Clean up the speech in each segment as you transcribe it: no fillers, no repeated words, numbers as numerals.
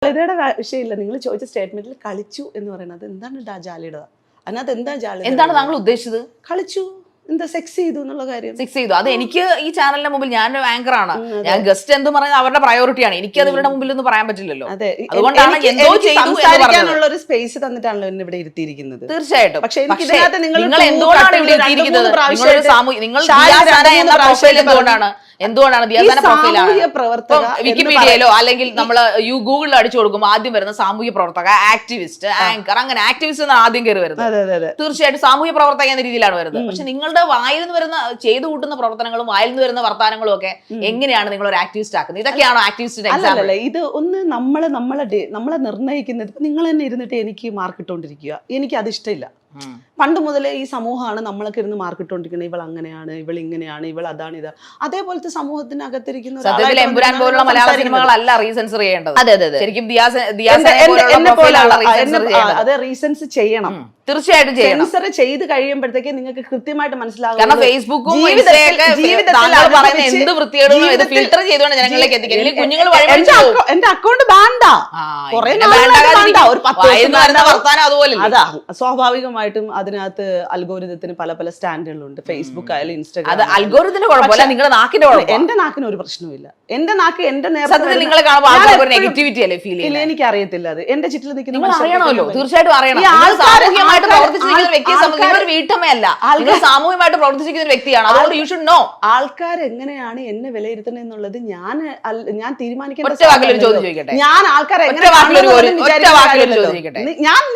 ജാള്യതയുടെ വിഷയമില്ല. നിങ്ങൾ ചോദിച്ച സ്റ്റേറ്റ്മെന്റിൽ കളിച്ചു എന്ന് പറയുന്നത് എന്താണ് ജാള്യത? അതിനകത്ത് എന്താ ജാള്യത? എന്താണ് താങ്കൾ ഉദ്ദേശിച്ചത്? കളിച്ചു, എന്താ സെക്സ് ചെയ്തു എന്നുള്ള കാര്യം. സെക്സ് ചെയ്തു, അത് എനിക്ക് ഈ ചാനലിന്റെ മുമ്പിൽ ഞാൻ ആങ്കർ ആണ്, ഞാൻ ഗസ്റ്റ് എന്ന് പറഞ്ഞാൽ അവരുടെ പ്രയോറിറ്റിയാണ്, എനിക്ക് അത് ഇവരുടെ മുമ്പിൽ ഒന്നും പറയാൻ പറ്റില്ലല്ലോ. അതുകൊണ്ടാണ് എന്തോ സംസാരിക്കാനുള്ള ഒരു സ്പേസ് തന്നിട്ടാണല്ലോ എന്നെ ഇവിടെ ഇരുത്തിയിരിക്കുന്നത്. തീർച്ചയായിട്ടും. പക്ഷെ എനിക്ക് ഇതിനകത്ത് നിങ്ങൾ എന്തുകൊണ്ടാണ് ഇവിടെ ഇരുത്തിയിരിക്കുന്നത്? എന്തുകൊണ്ടാണ് ദിയാസാന പ്രൊഫൈലാണ് വിക്കിപീഡിയയിലോ അല്ലെങ്കിൽ നമ്മൾ ഗൂഗിളിൽ അടിച്ചു കൊടുക്കുമ്പോൾ ആദ്യം വരുന്ന സാമൂഹ്യ പ്രവർത്തക, ആക്ടിവിസ്റ്റ്, ആങ്കർ, അങ്ങനെ ആക്ടിവിസ്റ്റ് എന്നാണ് ആദ്യം കയറി വരുന്നത്. തീർച്ചയായിട്ടും സാമൂഹ്യ പ്രവർത്തക എന്ന രീതിയിലാണ് വരുന്നത്. പക്ഷെ നിങ്ങളുടെ വായിൽ നിന്ന് വരുന്ന ചെയ്തു കൂട്ടുന്ന പ്രവർത്തനങ്ങളും വായിൽ നിന്ന് വരുന്ന വർത്താനങ്ങളും ഒക്കെ എങ്ങനെയാണ് നിങ്ങൾ ഒരു ആക്ടിവിസ്റ്റ് ആക്കുന്നത്? ഇതൊക്കെയാണോ ആക്ടിവിസ്റ്റിന്റെ എക്സാമ്പിൾ? ഇത് ഒന്ന് നമ്മളെ നിർണ്ണയിക്കുന്നത്. ഇപ്പൊ നിങ്ങൾ തന്നെ ഇരുന്നിട്ട് എനിക്ക് മാർക്ക് ഇട്ടുകൊണ്ടിരിക്കുക, എനിക്ക് അത് ഇഷ്ടമില്ല. പണ്ട് മുതലേ ഈ സമൂഹമാണ് നമ്മളൊക്കെ ഇരുന്ന് മാർക്കിട്ടുകൊണ്ടിരിക്കുന്നത്. ഇവൾ അങ്ങനെയാണ്, ഇവൾ ഇങ്ങനെയാണ്, ഇവൾ അതാണ്, ഇതാ. അതേപോലത്തെ സമൂഹത്തിനകത്തിരിക്കുന്ന എമ്പുരാൻ പോലുള്ള മലയാള സിനിമകളല്ല റീസെൻസർ ചെയ്യേണ്ടത്. ശരിക്കും അതെ, റീസെൻസ് ചെയ്യണം, തീർച്ചയായിട്ടും സെൻസർ ചെയ്ത് കഴിയുമ്പോഴത്തേക്ക് നിങ്ങൾക്ക് കൃത്യമായിട്ട് മനസ്സിലാകും. കാരണം ഫേസ്ബുക്കും എന്ത് വൃത്തിയോടും ഫിൽട്ടർ ചെയ്തുകൊണ്ട് ജനങ്ങളിലേക്ക് എത്തിക്കും. കുഞ്ഞുങ്ങൾ എന്റെ അക്കൗണ്ട് ബാൻഡാ, അതാ സ്വാഭാവികമായിട്ടും അതിനകത്ത് അൽഗോരിതത്തിന് പല പല സ്റ്റാൻഡുകളുണ്ട്. ഫേസ്ബുക്ക് ആയാലും ഇൻസ്റ്റാഗ്രാം. അത് അൽഗോരിതത്തിന്റെ കുഴപ്പമില്ല, നിങ്ങളുടെ നാക്കിന്റെ കുഴപ്പം. എന്റെ നാക്കിന് ഒരു പ്രശ്നവുമില്ല. എന്റെ നാക്ക് എന്റെ നെഗറ്റിവിറ്റി അല്ലേ ഫീൽ ചെയ്യുന്നത്? എനിക്ക് അറിയത്തില്ല. അത് എന്റെ ചുറ്റിൽ നിൽക്കുന്ന അറിയണമല്ലോ, തീർച്ചയായിട്ടും അറിയണം. സാമൂഹികമായിട്ട് പ്രവർത്തിച്ചിരിക്കുന്ന ഒരു വ്യക്തിയെ സംബന്ധിച്ച് ഒരു വീട്ടമ്മയല്ല, സാമൂഹികമായിട്ട് പ്രവർത്തിച്ചിരിക്കുന്ന ഒരു വ്യക്തിയാണ്. അതുകൊണ്ട് യു ഷുഡ് നോ ആൾക്കാർ എങ്ങനെയാണ് എന്നെ വിലയിരുത്തുന്നത് എന്നുള്ളത് ഞാൻ തീരുമാനിക്കാൻ. ഞാൻ ആൾക്കാരെ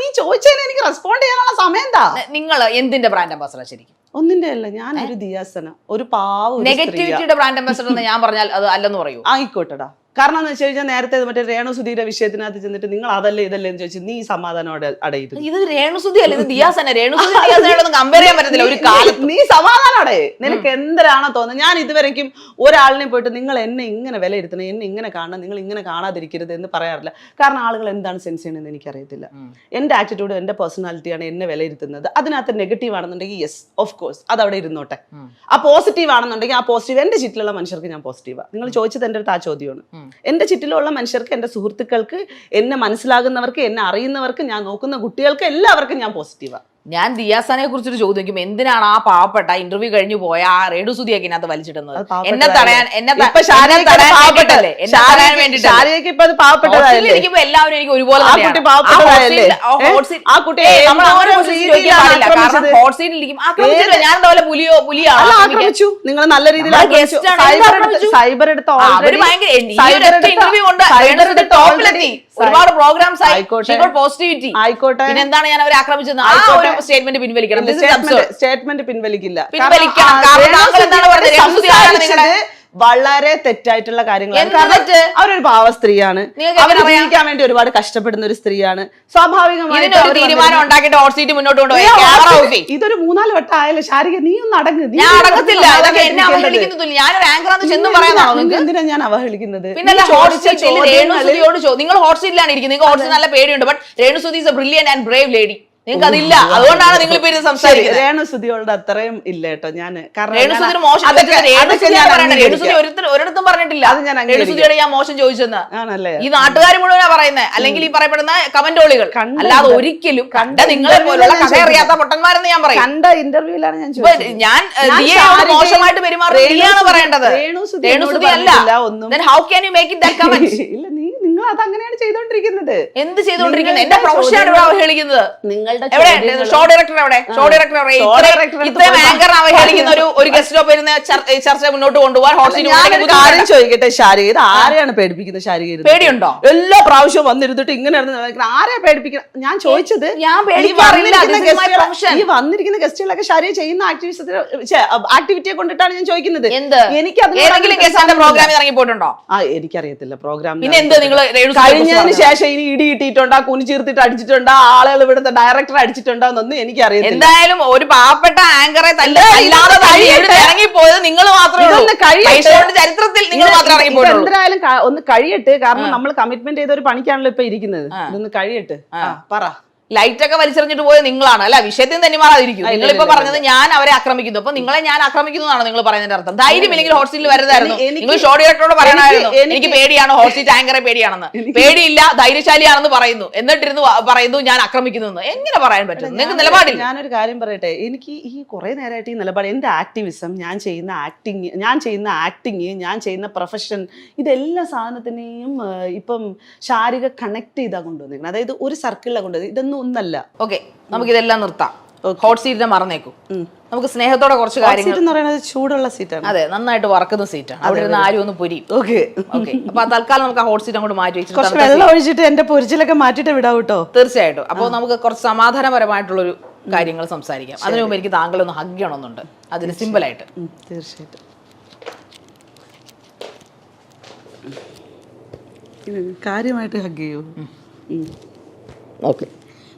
നീ ചോദിച്ചതിന് എനിക്ക് റെസ്പോണ്ട് ചെയ്യാനുള്ള സമയം എന്താ? നിങ്ങൾ എന്തിന്റെ ബ്രാൻഡ് അംബാസഡർ? ശരിക്കും ഒന്നിന്റെ അല്ല, ഞാൻ ഒരു ദിയാസന, ഒരു പാവം. നെഗറ്റിവിറ്റിയുടെ ബ്രാൻഡ് അംബാസഡർ എന്ന് ഞാൻ പറഞ്ഞാൽ അത് അല്ലെന്ന് പറയൂ? ആയിക്കോട്ടെടാ. കാരണം എന്ന് വെച്ച് കഴിഞ്ഞാൽ നേരത്തെ മറ്റേ രേണുസുധിയുടെ വിഷയത്തിനകത്ത് ചെന്നിട്ട് നിങ്ങൾ അതല്ലേ ഇതല്ലേ എന്ന് ചോദിച്ചു, നീ സമാധാനോടെ അടയിരുന്നു. ഇത് രേണുസുധി അല്ല, ഇത് ദിയാസന. രേണുസുധിയോടൊന്നും കമ്പയർ ചെയ്യാൻ പറ്റത്തില്ല ഒരു കാലത്ത്. നീ സമാധാനോടെ, നിനക്ക് എന്തിനാണോ തോന്നുന്നത്? ഞാൻ ഇതുവരെയും ഒരാളിനെ പോയിട്ട് നിങ്ങൾ എന്നെ ഇങ്ങനെ വിലയിരുത്തണം, എന്നെ ഇങ്ങനെ കാണണം, നിങ്ങൾ ഇങ്ങനെ കാണാതിരിക്കരുത് എന്ന് പറയാറില്ല. കാരണം ആളുകൾ എന്താണ് സെൻസ് ചെയ്യണമെന്ന് എനിക്കറിയത്തില്ല. എന്റെ ആറ്റിറ്റ്യൂഡ്, എന്റെ പേഴ്സണാലിറ്റിയാണ് എന്നെ വിലയിരുത്തുന്നത്. അതിനകത്ത് നെഗറ്റീവ് ആണെന്നുണ്ടെങ്കിൽ യെസ്, ഓഫ് കോഴ്സ്, അത് അവിടെ ഇരുന്നോട്ടെ. ആ പോസിറ്റീവ് ആണെന്നുണ്ടെങ്കിൽ ആ പോസിറ്റീവ്, എന്റെ ചുറ്റിലുള്ള മനുഷ്യർക്ക് ഞാൻ പോസിറ്റീവാണ്. നിങ്ങൾ ചോദിച്ചത് എൻ്റെ അടുത്ത് ആ ചോദ്യമാണ്. എന്റെ ചുറ്റിലുള്ള മനുഷ്യർക്ക്, എന്റെ സുഹൃത്തുക്കൾക്ക്, എന്നെ മനസ്സിലാകുന്നവർക്ക്, എന്നെ അറിയുന്നവർക്ക്, ഞാൻ നോക്കുന്ന കുട്ടികൾക്ക് എല്ലാവർക്കും ഞാൻ പോസിറ്റീവാ. ഞാൻ ദിയാസാനെ കുറിച്ചൊരു ചോദിക്കും, എന്തിനാണ് ആ പാവപ്പെട്ട ഇന്റർവ്യൂ കഴിഞ്ഞു പോയ ആ രേണുസുധിയൊക്കെ ഇതിനകത്ത് വലിച്ചിടുന്നത്? എന്നെ തടയാൻ എല്ലാവരും എനിക്ക് ഒരുപോലെ ഞാൻ അതുപോലെ പുലിയാണ്. നിങ്ങൾ നല്ല രീതിയിൽ ഇന്റർവ്യൂ ഉണ്ട്, ഒരുപാട് പ്രോഗ്രാംസ് പോസിറ്റിവിറ്റി ആയിക്കോട്ടെ. പിന്നെന്താണ് ഞാൻ അവരെ ആക്രമിച്ചത്? സ്റ്റേറ്റ്മെന്റ് പിൻവലിക്കണം. സ്റ്റേറ്റ്മെന്റ് പിൻവലിക്കില്ല. വളരെ തെറ്റായിട്ടുള്ള കാര്യങ്ങളാണ്. അവരൊരു പാവ സ്ത്രീയാണ്, അവർ ജീവിക്കാൻ വേണ്ടി ഒരുപാട് കഷ്ടപ്പെടുന്ന ഒരു സ്ത്രീയാണ്. സ്വാഭാവികമായിട്ട് തീരുമാനം ഉണ്ടാക്കിയിട്ട് ഹോട്ട് സീറ്റ് മുന്നോട്ട് കൊണ്ടുപോയി. ഇതൊരു 3-4 വട്ടം ആയാലും ശാരിക നീ ഒന്ന് അടങ്ങ്. ഞാൻ അടങ്ങത്തില്ല. എന്നെ അവഹേളിക്കുന്നില്ല. ഞാനൊരു ആങ്കറാന്ന് ചെന്നും പറയാനാണോ? എന്തിനാ ഞാൻ അവഹേളിക്കുന്നത്? പിന്നെ ഹോട്ട് സീറ്റിൽ രേണുസുധിയോട് നിങ്ങൾ ഹോട്ട് സീറ്റിലാണ് ഇരിക്കുന്നത്, നിങ്ങൾക്ക് ഹോട്ട് സീറ്റ് നല്ല പേടിയുണ്ട്. But Renusudhi is a brilliant and brave lady. നിങ്ങൾക്ക് അതില്ല, അതുകൊണ്ടാണ് നിങ്ങൾ ഇപ്പൊ സംസാരിക്കുന്നത്. രേണുസുധിയോട് അത്രയും ഇല്ല കേട്ടോ. ഞാൻ ഒരിടത്തും പറഞ്ഞിട്ടില്ല രേണുസുധിയോട് ഞാൻ മോശം ചോദിച്ചെന്ന്. ഈ നാട്ടുകാർ മുഴുവനാ പറയുന്നത്, അല്ലെങ്കിൽ ഈ പറയപ്പെടുന്ന കമന്റോളികൾ. അല്ലാതെ ഒരിക്കലും കണ്ട നിങ്ങളെ പോലുള്ള കഥ അറിയാത്ത പൊട്ടന്മാരെന്ന് ഞാൻ പറയും. കണ്ട ഇന്റർവ്യൂലാണ് ഞാൻ മോശമായിട്ട് പെരുമാറുകയാണ് പറയേണ്ടത്, രേണുസുധി അല്ല. How can you make it that comment? നിങ്ങൾ അത് അങ്ങനെയാണ് ചെയ്തോണ്ടിരിക്കുന്നത്. എന്ത് ചെയ്തോണ്ടിരിക്കുന്നത്? എന്റെ പ്രൊഫഷനാണ് ഇവിടെ അവഹേളിക്കുന്നത്. നിങ്ങളുടെ ഷോ ഡയറക്ടർ എവിടെ? ഷോ ഡയറക്ടർ ഇത്രയും ആങ്കർ അവഹേളിക്കുന്ന ഒരു ഗസ്റ്റ് ഓഫ് വരുന്ന ചർച്ച മുന്നോട്ട് കൊണ്ടുപോകാൻ കാര്യം ചോദിക്കട്ടെ ശാരിക, ഇത് ആരെയാണ് പേടിപ്പിക്കുന്നത്? ശാരിക പേടിയുണ്ടോ? എല്ലാ പ്രാവശ്യവും വന്നിരുന്നിട്ട് ഇങ്ങനെ ആരെയാ പേടിപ്പിക്കുന്നത്? ഞാൻ ചോദിച്ചത്, ഈ വന്നിരിക്കുന്ന ഗസ്റ്റുകളൊക്കെ ശാരിക ചെയ്യുന്ന ആക്ടിവിറ്റിയെ കൊണ്ടിട്ടാണ് ഞാൻ ചോദിക്കുന്നത്. എനിക്ക് പ്രോഗ്രാമിൽ ഇറങ്ങിപ്പോയിട്ടുണ്ടോ? എനിക്കറിയത്തില്ല പ്രോഗ്രാം. പിന്നെ എന്ത് നിങ്ങൾ കഴിഞ്ഞതിന് ശേഷം ഇനി ഇടി ഇട്ടിട്ടുണ്ടോ, കുനിച്ചീർത്തിട്ട് അടിച്ചിട്ടുണ്ടോ, ആളുകൾ ഇവിടുത്തെ ഡയറക്ടർ അടിച്ചിട്ടുണ്ടോ എന്നൊന്നും എനിക്കറിയാം. എന്തായാലും ഒരു പാവപ്പെട്ട ആങ്കറെ ഇറങ്ങിപ്പോയത് നിങ്ങൾ മാത്രമേ ചരിത്രത്തിൽ നിങ്ങൾ മാത്രമേ ഇറങ്ങിപ്പോയുള്ളൂ. എന്തായാലും ഒന്ന് കഴിയട്ടെ. കാരണം നമ്മൾ കമ്മിറ്റ്മെന്റ് ചെയ്ത ഒരു പണിക്കാണല്ലോ ഇപ്പൊ ഇരിക്കുന്നത്. ഇതൊന്ന് കഴിയട്ടെ. പറ ലൈറ്റ് ഒക്കെ വലിച്ചെറിഞ്ഞിട്ട് പോയ നിങ്ങളാണ് അല്ല വിഷയത്തിൽ തന്നെ മാറാതിരിക്കും. നിങ്ങളിപ്പോ പറഞ്ഞത് ഞാൻ അവരെ ആക്രമിക്കുന്നു, അപ്പൊ നിങ്ങളെ ഞാൻ ആക്രമിക്കുന്നതാണോ നിങ്ങൾ പറയുന്നതിന്റെ അർത്ഥം? ധൈര്യം ഇല്ലെങ്കിൽ ഹോട്ട് സീറ്റിൽ വരുന്നതായിരുന്നു. നിങ്ങൾ ഷോ ഡയറക്ടറോട് പറയണമായിരുന്നു എനിക്ക് പേടിയാണ്, ഹോട്ട് സീറ്റ് ആങ്കറെ പേടിയാണെന്ന്. പേടിയില്ല, ധൈര്യശാലിയാണെന്ന് പറയുന്നു, എന്നിട്ടിരുന്ന് പറയുന്നു ഞാൻ ആക്രമിക്കുന്നു. എങ്ങനെ പറയാൻ പറ്റും? നിങ്ങൾക്ക് നിലപാടില്ല. ഞാനൊരു കാര്യം പറയട്ടെ, എനിക്ക് ഈ കുറെ നേരമായിട്ട് ഈ നിലപാട്, എന്റെ ആക്ടിവിസം, ഞാൻ ചെയ്യുന്ന ആക്ടിങ്, ഞാൻ ചെയ്യുന്ന പ്രൊഫഷൻ, ഇതെല്ലാ സാധനത്തിനെയും ഇപ്പം ശാരിക കണക്ട് ചെയ്താ കൊണ്ടുവന്നിരിക്കുന്നത്. അതായത് ഒരു സർക്കിളിലാണ് കൊണ്ടുവന്നത്, ഇതൊന്നും ഒന്നല്ല. ഓക്കെ, നമുക്ക് ഇതെല്ലാം നിർത്താം. ഹോട്ട് സീറ്റിനെ മറന്നേക്കും. നമുക്ക് സ്നേഹത്തോടെ കുറച്ച് കാര്യങ്ങൾ. എന്ന് പറയുന്നത് ചൂടുള്ള സീറ്റാണ്. അതെ, നന്നായിട്ട് വറക്കുന്ന സീറ്റാണ്. അവിടെ നിന്ന് ആരും ഒന്ന് പൊരി. ഓക്കെ ഓക്കെ, അപ്പൊ തൽക്കാലം നമുക്ക് ആ ഹോട്ട് സീറ്റ് അങ്ങോട്ട് മാറ്റി വെച്ചിട്ട് വെള്ളം ഒഴിച്ചിട്ട് എന്റെ പൊരിച്ചിലൊക്കെ മാറ്റിട്ട് വിടാം കേട്ടോ. തീർച്ചയായിട്ടും. അപ്പോൾ നമുക്ക് കുറച്ച് സമാധാനപരമായിട്ടുള്ളൊരു കാര്യങ്ങൾ സംസാരിക്കാം. അതിനു മുമ്പ് എനിക്ക് താങ്കളെ ഒന്ന് ഹഗ് ചെയ്യണമെന്നുണ്ട്. അതിന് സിമ്പിൾ ആയിട്ട്. തീർച്ചയായിട്ടും കാര്യമായിട്ട് ഹഗ് ചെയ്യൂ. ഓക്കെ,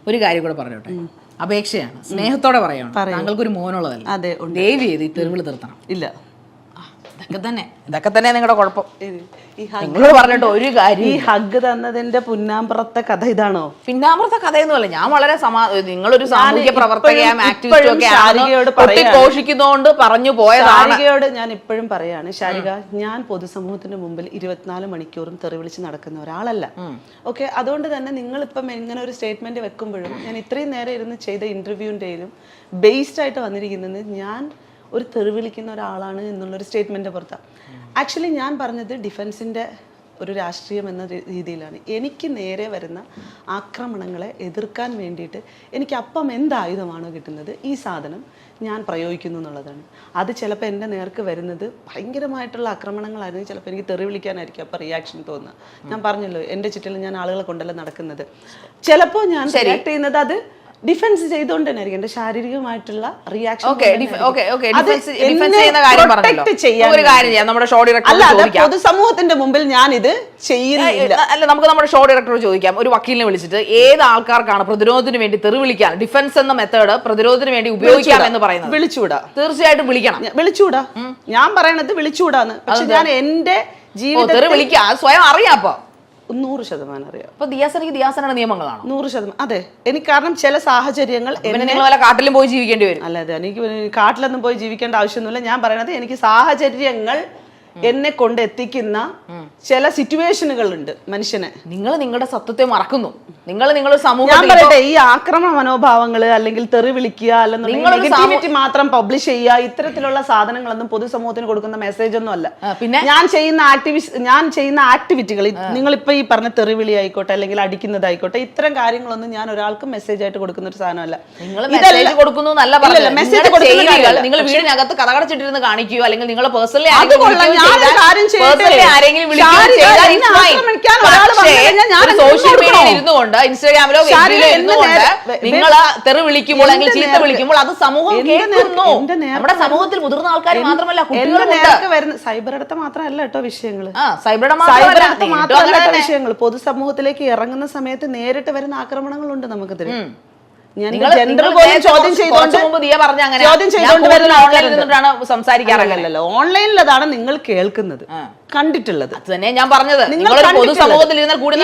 ഒരു കാര്യം കൂടെ പറഞ്ഞോട്ടെ. അപേക്ഷയാണ്, സ്നേഹത്തോടെ പറയണം. താങ്കൾക്കൊരു മോനുള്ളതല്ല. അതെ, ദയവ് ചെയ്ത് ഈ തെരുവിൽ നിർത്തണം. ഇല്ല, ഇതൊക്കെ തന്നെ നിങ്ങളുടെ കുഴപ്പം. നിങ്ങളോട് പറഞ്ഞിട്ട് ഒരു കാര്യം. ഈ ഹഗ് തന്നതിന്റെ പുന്നാമ്പുറത്തെ കഥ ഇതാണോ? പിന്നാമ്പുറത്തെ കഥയൊന്നുമല്ല. ഞാൻ വളരെ നിങ്ങളൊരു സാമൂഹ്യ പ്രവർത്തകയും ആക്ടിവിസ്റ്റും ഒക്കെ ഘോഷിക്കുന്നതുകൊണ്ട് പറഞ്ഞു പോയതാണ്. ശാരികയോട് ഞാൻ ഇപ്പോഴും പറയാണ്, ശാരിക, ഞാൻ പൊതുസമൂഹത്തിന്റെ മുമ്പിൽ 24 മണിക്കൂറും തെറിവിളിച്ച് നടക്കുന്ന ഒരാളല്ല. ഓക്കെ, അതുകൊണ്ട് തന്നെ നിങ്ങളിപ്പം ഇങ്ങനെ ഒരു സ്റ്റേറ്റ്മെന്റ് വെക്കുമ്പോഴും ഞാൻ ഇത്രയും നേരം ഇരുന്ന് ചെയ്ത ഇന്റർവ്യൂവിൻ്റെയിലും ബേസ്ഡ് ആയിട്ട് വന്നിരിക്കുന്നത് ഞാൻ ഒരു തെറിവിളിക്കുന്ന ഒരാളാണ് എന്നുള്ളൊരു സ്റ്റേറ്റ്മെൻറ്റ് പുറത്താണ്. ആക്ച്വലി ഞാൻ പറഞ്ഞത് ഡിഫൻസിൻ്റെ ഒരു രാഷ്ട്രീയം എന്ന രീതിയിലാണ്. എനിക്ക് നേരെ വരുന്ന ആക്രമണങ്ങളെ എതിർക്കാൻ വേണ്ടിയിട്ട് എനിക്ക് അപ്പം എന്ത് ആയുധമാണോ കിട്ടുന്നത്, ഈ സാധനം ഞാൻ പ്രയോഗിക്കുന്നു എന്നുള്ളതാണ്. അത് ചിലപ്പോൾ എൻ്റെ നേർക്ക് വരുന്നത് ഭയങ്കരമായിട്ടുള്ള ആക്രമണങ്ങളായിരുന്നു. ചിലപ്പോൾ എനിക്ക് തെറി വിളിക്കാനായിരിക്കും അപ്പോൾ റിയാക്ഷൻ തോന്നുക. ഞാൻ പറഞ്ഞല്ലോ, എൻ്റെ ചുറ്റിലും ഞാൻ ആളുകളെ കൊണ്ടല്ല നടക്കുന്നത്. ചിലപ്പോൾ ഞാൻ റിയാക്ട് ചെയ്യുന്നത് അത് ഡിഫൻസ് ചെയ്തുകൊണ്ട് തന്നെ ആയിരിക്കും. എന്റെ ശാരീരികമായിട്ടുള്ള റിയാക്ഷൻ അല്ലാതെ പൊതുസമൂഹത്തിന്റെ മുമ്പിൽ ഞാൻ ഇത് ചെയ്യുന്നില്ല. അല്ല, നമുക്ക് നമ്മുടെ ഷോ ഡയറക്ടറോട് ചോദിക്കാം. ഒരു വക്കീലിനെ വിളിച്ചിട്ട് ഏത് ആൾക്കാർക്കാണ് പ്രതിരോധത്തിന് വേണ്ടി തെറി വിളിക്കാൻ, ഡിഫൻസ് എന്ന മെത്തേഡ് പ്രതിരോധത്തിന് വേണ്ടി ഉപയോഗിക്കാം എന്ന് പറയുന്നത്? വിളിച്ചുകൂടാ. തീർച്ചയായിട്ടും വിളിക്കണം. വിളിച്ചുകൂടാ. ഞാൻ പറയണത് വിളിച്ചുകൂടാന്ന്. പക്ഷെ ഞാൻ എന്റെ ജീവിതത്തിൽ വിളിക്കാം, സ്വയം അറിയാം. 100% അറിയാം. അപ്പൊ ദിയാസനയുടെ നിയമങ്ങളാണ് 100%. അതെ, എനിക്ക് കാരണം ചില സാഹചര്യങ്ങൾ കാട്ടിലും പോയി ജീവിക്കേണ്ടി വരും. അല്ലാതെ എനിക്ക് കാട്ടിലൊന്നും പോയി ജീവിക്കേണ്ട ആവശ്യമൊന്നുമില്ല. ഞാൻ പറയണത് എനിക്ക് സാഹചര്യങ്ങൾ എന്നെ കൊണ്ട് എത്തിക്കുന്ന ചില സിറ്റുവേഷനുകൾ ഉണ്ട് മനുഷ്യനെ. നിങ്ങൾ നിങ്ങളുടെ സത്യത്തെ മറക്കുന്നു. നിങ്ങൾ സമൂഹം, ഞാൻ പറയട്ടെ, ഈ ആക്രമണ മനോഭാവങ്ങള് അല്ലെങ്കിൽ തെറി വിളിക്കുക അല്ലെങ്കിൽ മാത്രം പബ്ലിഷ് ചെയ്യുക, ഇത്തരത്തിലുള്ള സാധനങ്ങളൊന്നും പൊതുസമൂഹത്തിന് കൊടുക്കുന്ന മെസ്സേജ് ഒന്നും അല്ല. പിന്നെ ഞാൻ ചെയ്യുന്ന ആക്ടിവിറ്റികൾ, നിങ്ങളിപ്പോ ഈ പറഞ്ഞ തെറിവിളി ആയിക്കോട്ടെ അല്ലെങ്കിൽ അടിക്കുന്നതായിക്കോട്ടെ, ഇത്തരം കാര്യങ്ങളൊന്നും ഞാൻ ഒരാൾക്കും മെസ്സേജ് ആയിട്ട് കൊടുക്കുന്ന ഒരു സാധനമല്ല. മെസ്സേജ് കൊടുക്കുന്നു എന്നല്ല പറഞ്ഞത്. നിങ്ങൾ വീടിനകത്ത് കഥകടച്ചിട്ടിരുന്ന് കാണിക്കുകയോ അല്ലെങ്കിൽ നിങ്ങൾ പേഴ്സണലി സോഷ്യൽ മീഡിയയിൽ ഇരുന്നുകൊണ്ട് ഇൻസ്റ്റാഗ്രാമിലോ ഇരുന്നുകൊണ്ട് നിങ്ങൾ തെറി വിളിക്കുമ്പോൾ അല്ലെങ്കിൽ ചീത്ത വിളിക്കുമ്പോൾ അത് സമൂഹം കേൾക്കുന്നു. നമ്മുടെ സമൂഹത്തിൽ മുതിർന്ന ആൾക്കാർ മാത്രമല്ല കുട്ടികളുണ്ട്. സൈബർ അടുത്ത മാത്രമല്ല കേട്ടോ വിഷയങ്ങള്. സൈബർ മാത്രമല്ല വിഷയങ്ങൾ. പൊതുസമൂഹത്തിലേക്ക് ഇറങ്ങുന്ന സമയത്ത് നേരിട്ട് വരുന്ന ആക്രമണങ്ങളുണ്ട് നമുക്കെതിരെ. സംസാരിക്കാറില്ലല്ലോ. ഓൺലൈനിൽ അതാണ് നിങ്ങൾ കേൾക്കുന്നത്, കണ്ടിട്ടുള്ളത്. തന്നെ ഞാൻ പറഞ്ഞത്, പൊതുസമൂഹത്തിൽ ഇരുന്നാൽ കൂടുതൽ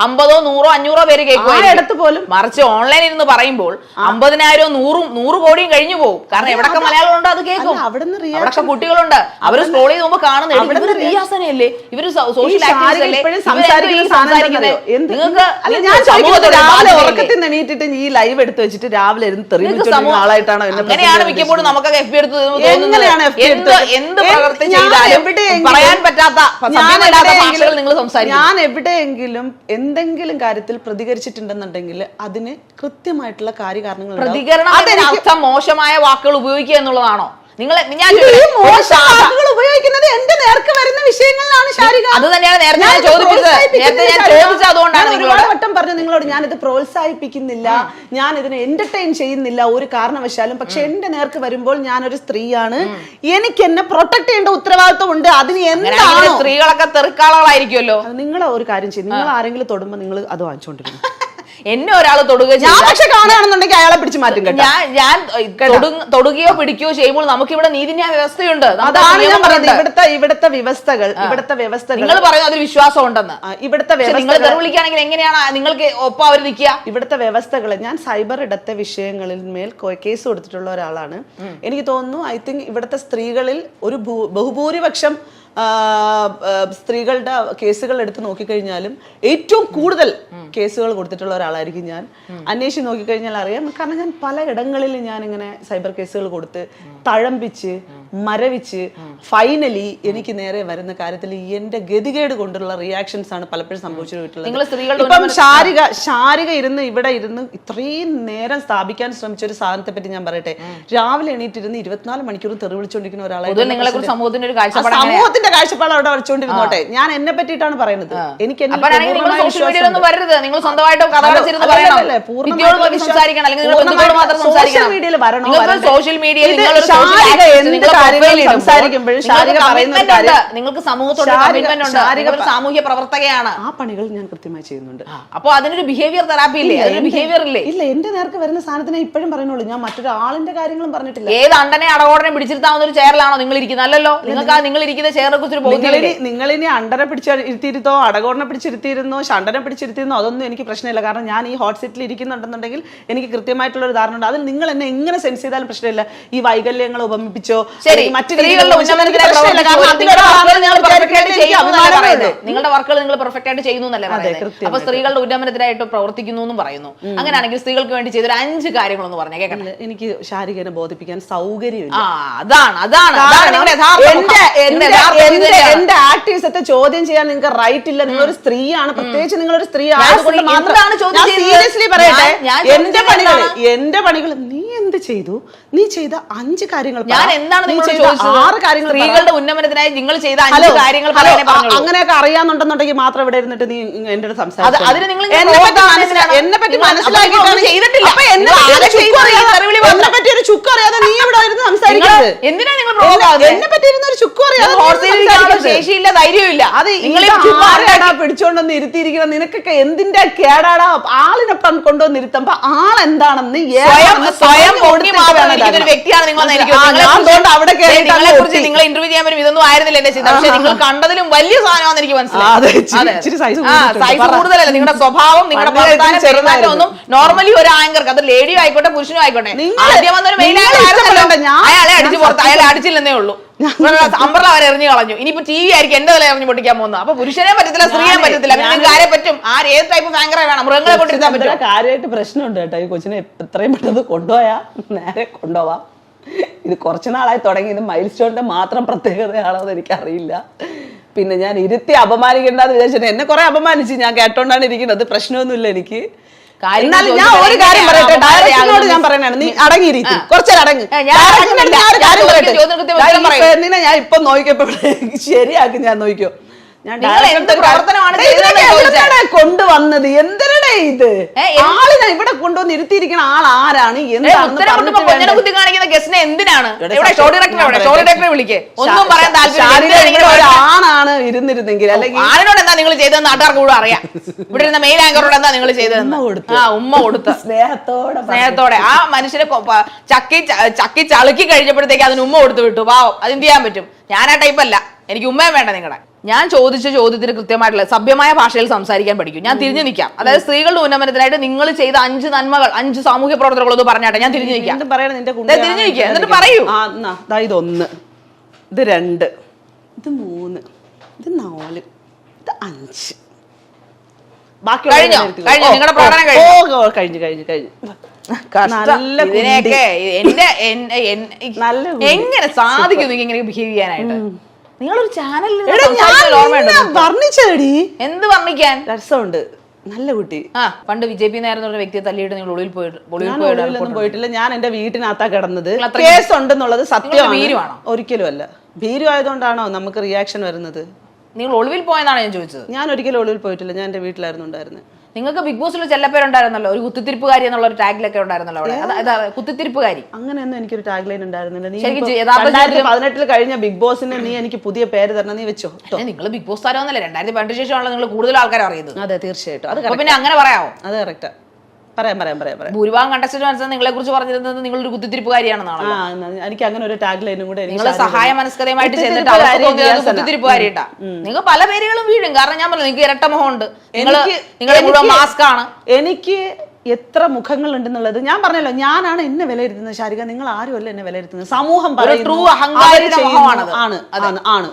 50, 100, 500 പേര് കേൾക്കും പോലും. മറിച്ച് ഓൺലൈനിൽ ഇരുന്ന് പറയുമ്പോൾ 50,000, 100 കോടിയും കഴിഞ്ഞു പോകും. കാരണം എവിടൊക്കെ മലയാളം അത് കേൾക്കും, അവിടൊക്കെ കുട്ടികളുണ്ട്. അവര് സ്ക്രോൾ ചെയ്ത് പോകുമ്പോൾ കാണുന്നത് റിയാസനയല്ലേ, ഇവര് സോഷ്യൽ എണീറ്റിട്ട് ഈ ലൈവ് എടുത്ത് വെച്ചിട്ട് രാവിലെ ആളായിട്ടാണോ? അങ്ങനെയാണ് മിക്കപ്പോഴും നമുക്കൊക്കെ FB എടുത്ത് എന്ത് പ്രവൃത്തി ചെയ്താലും പറയാൻ പറ്റാത്ത ഭാഷകൾ നിങ്ങൾ സംസാരിക്കും. ഞാൻ എവിടെയെങ്കിലും എന്തെങ്കിലും കാര്യത്തിൽ പ്രതികരിച്ചിട്ടുണ്ടെന്നുണ്ടെങ്കിൽ അതിന് കൃത്യമായിട്ടുള്ള കാര്യകാരണങ്ങൾ. പ്രതികരണം അതിനർത്ഥം മോശമായ വാക്കുകൾ ഉപയോഗിക്കുക എന്നുള്ളതാണോ? ഉപയോഗിക്കുന്നത് എന്റെ നേർക്ക് വരുന്ന വിഷയങ്ങളിലാണ് ശാരിക. അത് തന്നെയാണ് നേരത്തെ ഞാൻ ചോദിച്ചത്. അതുകൊണ്ടാണ് ഒരുപാട് വട്ടം പറഞ്ഞു നിങ്ങളോട്, ഞാനിത് പ്രോത്സാഹിപ്പിക്കുന്നില്ല, ഞാൻ ഇതിനെ എന്റർടൈൻ ചെയ്യുന്നില്ല ഒരു കാരണവശാലും. പക്ഷെ എന്റെ നേർക്ക് വരുമ്പോൾ ഞാനൊരു സ്ത്രീയാണ്, എനിക്ക് എന്നെ പ്രൊട്ടക്ട് ചെയ്യേണ്ട ഉത്തരവാദിത്വം ഉണ്ട്. അതിന് എന്താണ്? സ്ത്രീകളൊക്കെ തെറിക്കാളായിരിക്കുമല്ലോ. നിങ്ങൾ ഒരു കാര്യം ചെയ്യും, നിങ്ങൾ ആരെങ്കിലും തൊടുമ്പോ നിങ്ങൾ അത് വാങ്ങിച്ചോണ്ടിരുന്നു. എന്നെ ഒരാൾ തൊടുകയോ ഞാൻ പക്ഷെ കാണുകയാണെന്നുണ്ടെങ്കിൽ അയാളെ പിടിച്ചു മാറ്റും കേട്ടോ. ഞാൻ തൊടുകയോ പിടിക്കുകയോ ചെയ്യുമ്പോൾ നമുക്ക് ഇവിടെ നീതിന്യായ വ്യവസ്ഥയുണ്ട്. അതാണ് ഞാൻ പറഞ്ഞത്, ഇവിടുത്തെ വ്യവസ്ഥകൾ നിങ്ങൾ പറയുന്നത് അതിൽ വിശ്വാസം ഉണ്ടെന്ന്. ഇവിടുത്തെ നിങ്ങൾ തെറിവിളിക്കുകയാണെങ്കിൽ എങ്ങനെയാണ് നിങ്ങൾക്ക് ഒപ്പം അവർ നിൽക്കുക? ഇവിടുത്തെ വ്യവസ്ഥകൾ, ഞാൻ സൈബർ ഇടത്തെ വിഷയങ്ങളിൽ മേൽ കേസ് കൊടുത്തിട്ടുള്ള ഒരാളാണ്. എനിക്ക് തോന്നുന്നു, ഐ തിങ്ക് ഇവിടുത്തെ സ്ത്രീകളിൽ ഒരു ബഹുഭൂരിപക്ഷം സ്ത്രീകളുടെ കേസുകൾ എടുത്ത് നോക്കിക്കഴിഞ്ഞാലും ഏറ്റവും കൂടുതൽ കേസുകൾ കൊടുത്തിട്ടുള്ള ഒരാളായിരിക്കും ഞാൻ. അന്വേഷിച്ച് നോക്കിക്കഴിഞ്ഞാൽ അറിയാം. കാരണം ഞാൻ പല ഇടങ്ങളിൽ ഞാൻ ഇങ്ങനെ സൈബർ കേസുകൾ കൊടുത്ത് തഴമ്പിച്ച് മരവിച്ച് ഫൈനലി എനിക്ക് നേരെ വരുന്ന കാര്യത്തിൽ എന്റെ ഗതികേട് കൊണ്ടുള്ള റിയാക്ഷൻസ് ആണ് പലപ്പോഴും സംഭവിച്ചിട്ടുള്ളത്. ഇപ്പം ശാരിക ഇവിടെ ഇരുന്ന് ഇത്രയും നേരം സ്ഥാപിക്കാൻ ശ്രമിച്ച ഒരു സാധനത്തെ പറ്റി ഞാൻ പറയട്ടെ. രാവിലെ എണീറ്റിരുന്ന് 24 മണിക്കൂർ തെറി വിളിച്ചുകൊണ്ടിരിക്കുന്ന ഒരാളാണ്. സമൂഹത്തിന്റെ കാഴ്ചപ്പാട് അവിടെ വരച്ചോണ്ടിരുന്നോട്ടെ. ഞാൻ എന്നെ പറ്റിയിട്ടാണ് പറയുന്നത്. എനിക്ക് സോഷ്യൽ മീഡിയയിൽ വരണോ, സോഷ്യൽ മീഡിയയിൽ നിങ്ങൾക്ക് സമൂഹത്തോട് സാമൂഹ്യ പ്രവർത്തകയാണ്. ആ പണികൾ ഞാൻ കൃത്യമായി ചെയ്യുന്നുണ്ട്. അപ്പൊ അതിനൊരു ബിഹേവിയർ തെറാപ്പി ഇല്ലേ? അതിനൊരു ബിഹേവിയർ ഇല്ലേ? ഇല്ല, എന്റെ നേർക്ക് വരുന്ന സാധനത്തിനെ ഇപ്പോഴും പറയുന്നുള്ളൂ. ഞാൻ മറ്റൊരാളിന്റെ കാര്യങ്ങളും പറഞ്ഞിട്ടില്ല. ഏത് അണ്ടനെ അടകോടനെ പിടിച്ചിരുത്താവുന്ന ഒരു ചെയറിലാണോ നിങ്ങൾ ഇരിക്കുന്നത്? അല്ലല്ലോ. നിങ്ങൾക്ക് നിങ്ങൾ ഇരിക്കുന്ന ചെയറിനെ കുറിച്ച് നിങ്ങളിനി അണ്ടനെ പിടിച്ചിരുത്തിയിരുത്തോ, അടകോടനെ പിടിച്ചിരുത്തിയിരുന്നോ, ഷണ്ടനെ പിടിച്ചിരുത്തിയിരുന്നോ, അതൊന്നും എനിക്ക് പ്രശ്നമില്ല. കാരണം ഞാൻ ഈ ഹോട്ട് സീറ്റിൽ ഇരിക്കുന്നുണ്ടെന്നുണ്ടെങ്കിൽ എനിക്ക് കൃത്യമായിട്ടുള്ള ഒരു ധാരണ ഉണ്ട്. അതിൽ നിങ്ങൾ എന്നെ എങ്ങനെ സെൻസ് ചെയ്താലും പ്രശ്നമില്ല. ഈ വൈകല്യങ്ങൾ ഉപമിപ്പിച്ചോ മറ്റു നിങ്ങളുടെ വർക്കുകൾ നിങ്ങൾ പെർഫെക്റ്റ് ആയിട്ട് ചെയ്യുന്നു എന്നല്ലേ പറയുന്നത്? അപ്പൊ സ്ത്രീകളുടെ ഉന്നമനത്തിനായിട്ട് പ്രവർത്തിക്കുന്നു എന്നും പറയുന്നു. അങ്ങനെയാണെങ്കിൽ സ്ത്രീകൾക്ക് വേണ്ടി ചെയ്തൊരു 5 കാര്യങ്ങളൊന്നും പറഞ്ഞേ കേൾക്കട്ടെ. എനിക്ക് ശാരികനെ ബോധിപ്പിക്കാൻ സൗകര്യമില്ല. എന്റെ ആക്ടിവിസത്തെ ചോദ്യം ചെയ്യാൻ നിങ്ങൾക്ക് റൈറ്റ് ഇല്ല. നിങ്ങളൊരു സ്ത്രീയാണ്, പ്രത്യേകിച്ച് നിങ്ങളൊരു സ്ത്രീ ആയതുകൊണ്ട് മാത്രമാണ് സീരിയസ്ലി പറയട്ടെ. എന്റെ പണികൾ നീ എന്ത് ചെയ്തു? നീ ചെയ്ത 5 കാര്യങ്ങൾ ഞാൻ എന്താണ് 6 കാര്യങ്ങൾ സ്ത്രീകളുടെ ഉന്നമനത്തിനായി നിങ്ങൾ ചെയ്ത 5 കാര്യങ്ങൾ അങ്ങനെയൊക്കെ അറിയാന്നുണ്ടെന്നുണ്ടെങ്കിൽ മാത്രം ഇവിടെ ഇരുന്നിട്ട് നീ എന്റെ അടുത്ത് സംസാരിക്കും. എന്നെ പറ്റി മനസ്സിലാക്കിയിട്ടാണ് ചെയ്തിട്ടില്ല. എന്നെ പറ്റി ഒരു ചുക്ക് അറിയാതെ നീ ഇവിടെ ഇരുന്ന് സംസാരിക്കുന്നത് എന്തിനാ? നിങ്ങൾ എന്നെ പറ്റി ഇരുന്ന ഒരു ചുക്ക് അറിയാതെ ശേഷിയില്ല, ധൈര്യമില്ല. അത് നിങ്ങൾ പിടിച്ചോണ്ടൊന്ന് ഇരുത്തിയിരിക്കണം. നിനക്കൊക്കെ എന്തിന്റെ കേടാടാ? ആളിനെ കൊണ്ടുവന്ന് ഇരുത്തുമ്പോ ആളെന്താണെന്ന് സ്വയം വ്യക്തിയാണ് നിങ്ങൾ. നിങ്ങളെ ഇന്റർവ്യൂ ചെയ്യാൻ പറ്റും. ഇതൊന്നും ആയിരുന്നില്ല എന്റെ ചിന്ത. പക്ഷെ നിങ്ങൾ കണ്ടതിലും വലിയ സാധനമാണെന്ന് എനിക്ക് മനസ്സിലായി. സൈസ് കൂടുതലല്ല. നിങ്ങളുടെ സ്വഭാവം, നിങ്ങളുടെ പെരുമാറ്റം ഒന്നും നോർമലി ഒരു ആങ്കർക്ക്, അത് ലേഡിയോ ആയിക്കോട്ടെ പുരുഷനും ആയിക്കോട്ടെ, ആദ്യം വന്നൊരു മെയിൻ അയാളെ അടിച്ചു പുറത്ത്, അയാളെ അടിച്ചില്ലെന്നേ ഉള്ളൂ. അമ്പർല അവർ എറിഞ്ഞു കളഞ്ഞു. ഇനിയിപ്പോ ടി വി ആയിരിക്കും എന്റെ തല എറിഞ്ഞു പൊട്ടിക്കാൻ പോകുന്നത്. അപ്പൊ പുരുഷനെ പറ്റത്തില്ല, സ്ത്രീയെ പറ്റത്തില്ല. പിന്നെ ആരെ പറ്റും? ഏത് ടൈപ്പ് ആങ്കറെ വേണം? മൃഗങ്ങളെ കൊണ്ടിരുത്താൻ പറ്റും. കാര്യമായിട്ട് പ്രശ്നമുണ്ട് കേട്ടോ. ഈ കൊച്ചിനെ എത്രയും പെട്ടെന്ന് കൊണ്ടുപോയാ നേരെ കൊണ്ടുപോവാം. ഇത് കുറച്ചു നാളായി തുടങ്ങി. ഇത് മൈൽ സ്റ്റോണിന്റെ മാത്രം പ്രത്യേകതയാണോ എന്ന് എനിക്കറിയില്ല. പിന്നെ ഞാൻ ഇരുത്തി അപമാനിക്കേണ്ടെന്ന് വിചാരിച്ചിട്ട് എന്നെ കുറെ അപമാനിച്ച് ഞാൻ കേട്ടോണ്ടാണ് ഇരിക്കുന്നത്. പ്രശ്നമൊന്നുമില്ല എനിക്ക്. എന്നാലും ഞാൻ ഒരു കാര്യം പറയട്ടെ, ഡയറക്ടറിനോട് ഞാൻ പറയണാണ്, നീ അടങ്ങിയിരിക്കും, കുറച്ചേരം അടങ്ങ്. ഞാൻ ഇപ്പൊ നോക്കിയപ്പോ ശരിയാക്കി. ഞാൻ നോക്കിയോ, കൊണ്ടുവന്നത് എന്തിനാ ഇത്? ആളിനെ ഇവിടെ കൊണ്ടുവന്ന് ഇരുത്തിയിരിക്കുന്ന ആൾ ആരാണ്? ആണാണ് ഇരുന്നിരുന്നെങ്കിൽ, അല്ലെങ്കിൽ ആളിനോട് എന്താ നിങ്ങൾ ചെയ്തതെന്ന് നാട്ടുകാർക്ക് കൂടെ അറിയാം. ഇവിടെ ഇരുന്ന മെയിൻ ആങ്കറോട് എന്താ നിങ്ങൾ ചെയ്തതെന്ന് ഉമ്മ കൊടുത്ത് സ്നേഹത്തോടെ ആ മനുഷ്യനെ ചക്കി ചളുക്കി കഴിഞ്ഞപ്പോഴത്തേക്ക് അതിന് ഉമ്മ കൊടുത്ത് വിട്ടു. പാവം, അതെന്ത് ചെയ്യാൻ പറ്റും? ഞാൻ ആ ടൈപ്പല്ല. എനിക്ക് ഉമ്മയും വേണ്ട നിങ്ങളുടെ. ഞാൻ ചോദിച്ച ചോദ്യത്തിന് കൃത്യമായിട്ടുള്ള സഭ്യമായ ഭാഷയിൽ സംസാരിക്കാൻ പഠിക്കും. ഞാൻ തിരിഞ്ഞു നിൽക്കാം. അതായത് സ്ത്രീകളുടെ ഉന്നമനത്തിനായിട്ട് നിങ്ങൾ ചെയ്ത 5 നന്മകൾ, 5 സാമൂഹ്യ പ്രവർത്തനങ്ങളൊന്നും പറഞ്ഞാട്ടെ. ഞാൻ തിരിഞ്ഞു നിൽക്കാം. തിരിഞ്ഞു നിൽക്കുക, എന്നിട്ട് പറയൂ. ഇത് 1, ഇത് 2, ഇത് 3, ഇത് 4, ഇത് 5. ബാക്കി നിങ്ങളുടെ പ്രകടനം കഴിഞ്ഞു. എങ്ങനെ സാധിക്കും ഇങ്ങനെ ബിഹേവ് ചെയ്യാനായിട്ട്? നിങ്ങളൊരു ചാനലിൽ വർണ്ണിച്ചേടി. എന്ത് വർണ്ണിക്കാൻ? രസമുണ്ട്, നല്ല കുട്ടി. പണ്ട് വിജെപി നേരം ഒരു വ്യക്തിയെ തല്ലിയിട്ട് നിങ്ങൾ ഒളിവിൽ പോയിട്ടില്ല. ഞാൻ എന്റെ വീട്ടിനകത്താ കിടന്നത്. കേസ് ഉണ്ടെന്നുള്ളത് സത്യമാണ്. ഒരിക്കലും അല്ല. ഭീരു ആയതുകൊണ്ടാണോ നമുക്ക് റിയാക്ഷൻ വരുന്നത്? നിങ്ങൾ ഒളിവിൽ പോയെന്നാണ് ഞാൻ ചോദിച്ചത്. ഞാൻ ഒരിക്കലും ഒളിവിൽ പോയിട്ടില്ല. ഞാൻ എന്റെ വീട്ടിലായിരുന്നു ഉണ്ടായിരുന്നത്. നിങ്ങൾക്ക് ബിഗ് ബോസിൽ ചെല്ലപ്പേരുണ്ടായിരുന്നല്ലോ, ഒരു കുത്തിത്തിരിപ്പുകാരി എന്നുള്ള ഒരു ടാഗ് ലൊക്കെ ഉണ്ടായിരുന്നല്ലോ അവിടെ. കുത്തിത്തിരിപ്പുകാരി അങ്ങനെയൊന്നും എനിക്കൊരു ടാഗ് ലൈൻ ഉണ്ടായിരുന്നില്ല. 2018 കഴിഞ്ഞ ബിഗ് ബോസിന് നീ എനിക്ക് പുതിയ പേര് തരണം, നീ വെച്ചോ. നിങ്ങൾ ബിഗ് ബോസ് താരമൊന്നല്ലേ? 2018 ശേഷമാണല്ലോ നിങ്ങൾ കൂടുതൽ ആൾക്കാരെ അറിയുന്നത്. അതെ, തീർച്ചയായിട്ടും. അത് പിന്നെ അങ്ങനെ പറയാമോ? അത് കറക്റ്റാ. പറയാം. ഭൂരിഭാഗം കണ്ടസ്റ്റന്റ് മനസ്സിൽ നിങ്ങളെ കുറിച്ച് പറഞ്ഞിരുന്നത് നിങ്ങളൊരു കുത്തിത്തിരിപ്പുകാരിയാണെന്നാണ്. എനിക്ക് അങ്ങനെ ഒരു ടാഗ് ലൈനും കൂടെ നിങ്ങൾ സഹായ മനസ്കതയുമായിട്ട് ചെന്നിട്ട് കുത്തിത്തിരിപ്പുകാരിട്ടാ. നിങ്ങൾ പല പേരുകളും വീഴും. കാരണം ഞാൻ പറഞ്ഞു നിങ്ങൾക്ക് ഇരട്ട മുഖമുണ്ട്, നിങ്ങളുടെ മുഴുവൻ മാസ്ക് ആണ്. എനിക്ക് എത്ര മുഖങ്ങൾ ഉണ്ടെന്നുള്ളത് ഞാൻ പറഞ്ഞല്ലോ. ഞാനാണ് എന്നെ വിലയിരുത്തുന്നത് ശാരിക, നിങ്ങൾ ആരുമല്ല എന്നെ വിലയിരുത്തുന്നത്. സമൂഹം ട്രൂ അഹങ്കാരിയുടെ മുഖമാണ്.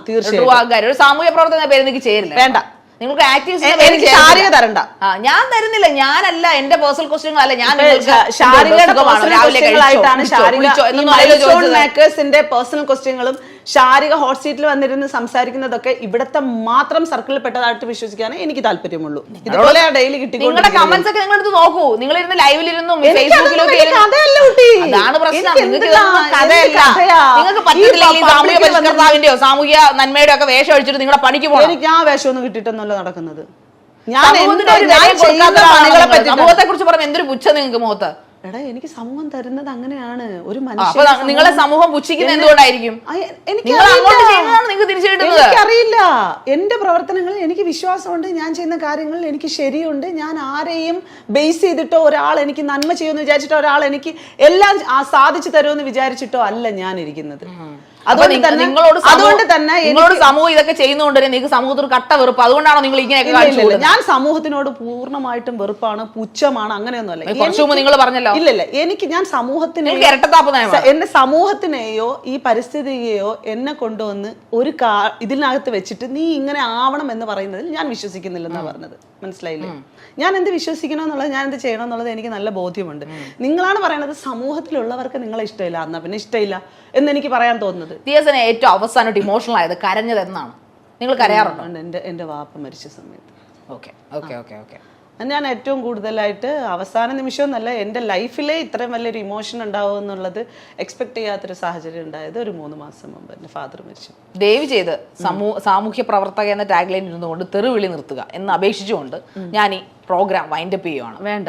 തീർച്ചയായും ഒരു സാമൂഹ്യ പ്രവർത്തന പേര് എനിക്ക് ചേരില്ല. വേണ്ട, നിങ്ങൾക്ക് എനിക്ക് ശാരിക തരണ്ട. ഞാൻ തരുന്നില്ല. ഞാനല്ല, എന്റെ പേഴ്സണൽ ക്വസ്റ്റ്യൻ അല്ല. ഞാൻ മേക്കേഴ്സിന്റെ പേഴ്സണൽ ക്വസ്റ്റ്യനുകളും ശാരിക ഹോട്ട് സീറ്റിൽ വന്നിരുന്ന് സംസാരിക്കുന്നതൊക്കെ ഇവിടത്തെ മാത്രം സർക്കിളിൽ പെട്ടതായിട്ട് വിശ്വസിക്കാനേ എനിക്ക് താല്പര്യമുള്ളൂ. ഇതുപോലെ ഡെയിലി കിട്ടി. നിങ്ങളുടെ കമന്റ്സ് ഒക്കെ നിങ്ങൾ എടുത്ത് നോക്കൂ. നിങ്ങൾ ഇരുന്ന് ലൈവിലിരുന്നും ഫേസ്ബുക്കിലൊക്കെ അതാണ് പ്രശ്നം. നിങ്ങൾക്ക് പറ്റത്തില്ലെങ്കിൽ സാമൂഹ്യ പരിഷ്കർത്താവിന്റെയോ സാമൂഹ്യ നന്മയുടെ ഒക്കെ വേഷം അടിച്ചിട്ട് നിങ്ങളുടെ പണിക്ക് പോകണം. എനിക്ക് ആ വേഷമൊന്നും കിട്ടിയിട്ടൊന്നുമല്ല നടക്കുന്നത്. സമൂഹത്തെ കുറിച്ച് പറഞ്ഞ എന്തൊരു പുച്ഛം നിങ്ങൾക്ക് മുഖത്ത്. എടാ, എനിക്ക് സമൂഹം തരുന്നത് അങ്ങനെയാണ്. ഒരു നിങ്ങളെ സമൂഹം പുച്ഛിക്കുന്നത് എന്തുകൊണ്ടായിരിക്കും? എനിക്കറിയില്ല. എന്റെ പ്രവർത്തനങ്ങളിൽ എനിക്ക് വിശ്വാസമുണ്ട്. ഞാൻ ചെയ്യുന്ന കാര്യങ്ങളിൽ എനിക്ക് ശരിയുണ്ട്. ഞാൻ ആരെയും ബേസ് ചെയ്തിട്ടോ ഒരാൾ എനിക്ക് നന്മ ചെയ്യുമെന്ന് വിചാരിച്ചിട്ടോ ഒരാൾ എനിക്ക് എല്ലാം സാധിച്ചു തരുമെന്ന് വിചാരിച്ചിട്ടോ അല്ല ഞാൻ ഇരിക്കുന്നത്. അതുകൊണ്ട് തന്നെ നിങ്ങളോട് സമൂഹം ഇതൊക്കെ ചെയ്യുന്നതുകൊണ്ട് നിങ്ങൾക്ക് സമൂഹത്തിൽ കട്ട വെറുപ്പ്. അതുകൊണ്ടാണോ നിങ്ങൾ ഇങ്ങനെയൊക്കെ കാണിച്ചത്? ഞാൻ സമൂഹത്തിനോട് പൂർണ്ണമായിട്ടും വെറുപ്പാണ്, പുച്ഛമാണ്, അങ്ങനെയൊന്നുമല്ല. നിങ്ങൾ പറഞ്ഞല്ലോ. ഇല്ലല്ല, ഞാൻ എന്റെ സമൂഹത്തിനെയോ ഈ പരിസ്ഥിതിയെയോ എന്നെ കൊണ്ടുവന്ന് ഒരു ഇതിനകത്ത് വെച്ചിട്ട് നീ ഇങ്ങനെ ആവണം എന്ന് പറയുന്നതിൽ ഞാൻ വിശ്വസിക്കുന്നില്ലെന്നാണ് പറഞ്ഞത്. മനസ്സിലായില്ലേ? ഞാൻ എന്ത് വിശ്വസിക്കണം എന്നുള്ളത്, ഞാൻ എന്ത് ചെയ്യണം എന്നുള്ളത് എനിക്ക് നല്ല ബോധ്യമുണ്ട്. നിങ്ങളാണ് പറയുന്നത് സമൂഹത്തിലുള്ളവർക്ക് നിങ്ങളെ ഇഷ്ടമില്ല, എന്നാ പിന്നെ ഇഷ്ടമില്ല എന്ന് എനിക്ക് പറയാൻ തോന്നുന്നത്. ദിയാസന ഏറ്റവും അവസാനമായിട്ട് ഇമോഷണൽ ആയത് കരഞ്ഞത് എന്നാണ്? നിങ്ങൾ കരയാറുണ്ടോ? എന്റെ വാപ്പ മരിച്ച സമയത്ത്. ഓക്കെ. ഞാൻ ഏറ്റവും കൂടുതലായിട്ട് അവസാന നിമിഷം എന്നല്ല, എൻ്റെ ലൈഫിലെ ഇത്രയും വലിയൊരു ഇമോഷൻ ഉണ്ടാവും എന്നുള്ളത് എക്സ്പെക്ട് ചെയ്യാത്തൊരു സാഹചര്യം ഉണ്ടായത് ഒരു 3 മാസം മുമ്പ് എൻ്റെ ഫാദർ മരിച്ചു. ദയവ് ചെയ്ത് സാമൂഹ്യ പ്രവർത്തക എന്ന ടാഗ് ലൈൻ ഇരുന്നുകൊണ്ട് തെറിവിളി നിർത്തുക എന്ന് അപേക്ഷിച്ചുകൊണ്ട് ഞാൻ ഈ പ്രോഗ്രാം വൈൻഡപ്പ് ചെയ്യുവാണ്. വേണ്ട,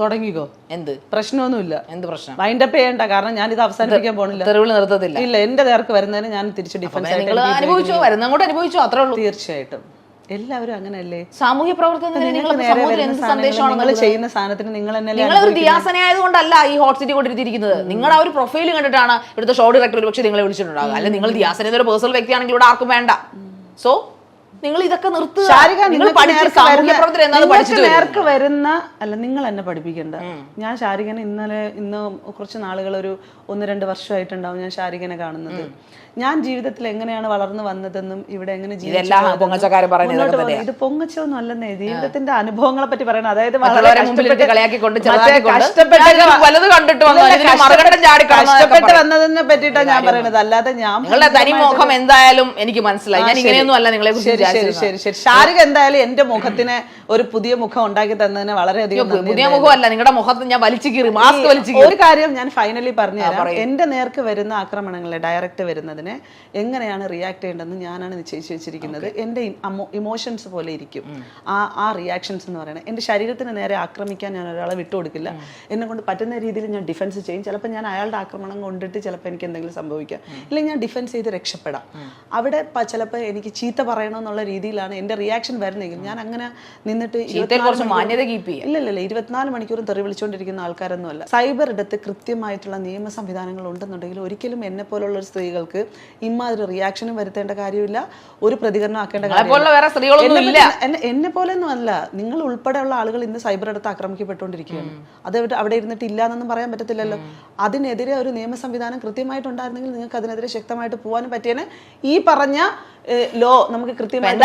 തുടങ്ങിക്കോ. എന്ത് പ്രശ്നമൊന്നുമില്ല. എന്ത് പ്രശ്നം? വൈൻഡപ്പ് ചെയ്യണ്ട. കാരണം ഞാൻ ഇത് അവസാനിപ്പിക്കാൻ പോണില്ല. തെറിവിളി നിർത്തത്തില്ല. ഇല്ല, എന്റെ നേർക്ക് വരുന്നതിന് ഞാൻ തിരിച്ച് ഡിഫൻസ് അനുഭവിച്ചോ, വരുന്നങ്ങോട്ട് അനുഭവിച്ചോ, അത്രേ ഉള്ളൂ. തീർച്ചയായിട്ടും എല്ലാവരും അങ്ങനെയല്ലേ? സാമൂഹ്യ പ്രവർത്തനം ചെയ്യുന്ന സാധനത്തിന് നിങ്ങൾ ഒരു ദിയാസനയായതുകൊണ്ടല്ല ഈ ഹോട്ട് സീറ്റ് കൊണ്ടിരുത്തിയിരിക്കുന്നത്. നിങ്ങൾ ആ ഒരു പ്രൊഫൈൽ കണ്ടിട്ടാണ് ഇവിടുത്തെ ഷോ ഡയറക്ടർ പക്ഷേ നിങ്ങളെ വിളിച്ചിട്ടുണ്ടാകുക. അല്ലെങ്കിൽ നിങ്ങൾ ദിയാസന ഒരു പേഴ്സണൽ വ്യക്തിയാണെങ്കിൽ ഇവിടെ ആർക്കും വേണ്ട. സോ നിങ്ങൾ ഇതൊക്കെ നിർത്തുക. നേർക്ക് വരുന്ന അല്ല, നിങ്ങൾ എന്നെ പഠിപ്പിക്കണ്ട. ഞാൻ ശാരികനെ ഇന്ന് കുറച്ച് നാളുകൾ, ഒരു 1-2 വർഷമായിട്ടുണ്ടാവും ഞാൻ ശാരികനെ കാണുന്നത്. ഞാൻ ജീവിതത്തിൽ എങ്ങനെയാണ് വളർന്നു വന്നതെന്നും ഇവിടെ എങ്ങനെ ഇത് പൊങ്ങച്ചൊന്നും അല്ലെന്നേ, ജീവിതത്തിന്റെ അനുഭവങ്ങളെ പറ്റി പറയണം. അതായത് കഷ്ടപ്പെട്ട് വന്നതിനെ പറ്റിയിട്ടാണ് ഞാൻ പറയുന്നത്. അല്ലാതെ ഞാൻ തനിമുഖം എന്തായാലും എനിക്ക് മനസ്സിലായി. ഞാൻ ഇങ്ങനെയൊന്നും അല്ല നിങ്ങളെ കുറിച്ച്. ശരി. ശാരിക എന്തായാലും എന്റെ മുഖത്തിന് ഒരു പുതിയ മുഖം ഉണ്ടാക്കി തന്നതിന് വളരെയധികം പുതിയ മുഖമല്ല, നിങ്ങളുടെ മുഖത്ത് ഞാൻ വലിച്ചു കീറി മാസ്ക് വലിച്ചു. ഒരു കാര്യം ഞാൻ ഫൈനലി പറഞ്ഞുതരാം. എന്റെ നേർക്ക് വരുന്ന ആക്രമണങ്ങളെ ഡയറക്റ്റ് വരുന്നതിനെ എങ്ങനെയാണ് റിയാക്ട് ചെയ്യേണ്ടതെന്ന് ഞാനാണ് നിശ്ചയിച്ചു വെച്ചിരിക്കുന്നത്. എന്റെ ഇമോഷൻസ് പോലെ ഇരിക്കും ആ റിയാക്ഷൻസ് എന്ന് പറയുന്നത്. എന്റെ ശരീരത്തിന് നേരെ ആക്രമിക്കാൻ ഞാൻ ഒരാളെ വിട്ടുകൊടുക്കില്ല. എന്നെ കൊണ്ട് പറ്റുന്ന രീതിയിൽ ഞാൻ ഡിഫൻസ് ചെയ്യും. ചിലപ്പോൾ ഞാൻ അയാളുടെ ആക്രമണം കൊണ്ടിട്ട് ചിലപ്പോൾ എനിക്ക് എന്തെങ്കിലും സംഭവിക്കാം, ഇല്ലെങ്കിൽ ഞാൻ ഡിഫൻസ് ചെയ്ത് രക്ഷപ്പെടാം. അവിടെ ചിലപ്പോൾ എനിക്ക് ചീത്ത പറയണമെന്നുള്ള രീതിയിലാണ് എന്റെ റിയാക്ഷൻ വരുന്നെങ്കിൽ ഞാൻ അങ്ങനെ നിന്നിട്ട് 24 മണിക്കൂറും തെറി വിളിച്ചുകൊണ്ടിരിക്കുന്ന ആൾക്കാരൊന്നുമല്ല. സൈബർ ഇടത്ത് കൃത്യമായിട്ടുള്ള നിയമ സംവിധാനങ്ങൾ ഉണ്ടെന്നുണ്ടെങ്കിൽ ഒരിക്കലും എന്നെ പോലുള്ള സ്ത്രീകൾക്ക് ഇമാതിരി റിയാക്ഷനും വരുത്തേണ്ട കാര്യമില്ല, ഒരു പ്രതികരണം ആക്കേണ്ട കാര്യമില്ല. എന്നെ പോലെ ഒന്നും അല്ല, നിങ്ങൾ ഉൾപ്പെടെയുള്ള ആളുകൾ ഇന്ന് സൈബർ ഇടത്ത് ആക്രമിക്കപ്പെട്ടുകൊണ്ടിരിക്കുകയാണ്. അത് അവിടെ ഇരുന്നിട്ട് ഇല്ല എന്നൊന്നും പറയാൻ പറ്റത്തില്ലല്ലോ. അതിനെതിരെ ഒരു നിയമ സംവിധാനം കൃത്യമായിട്ടുണ്ടായിരുന്നെങ്കിൽ നിങ്ങൾക്ക് അതിനെതിരെ ശക്തമായിട്ട് പോകാനും പറ്റിയേനെ. ഈ പറഞ്ഞ ലോ നമുക്ക് കൃത്യമായിട്ട്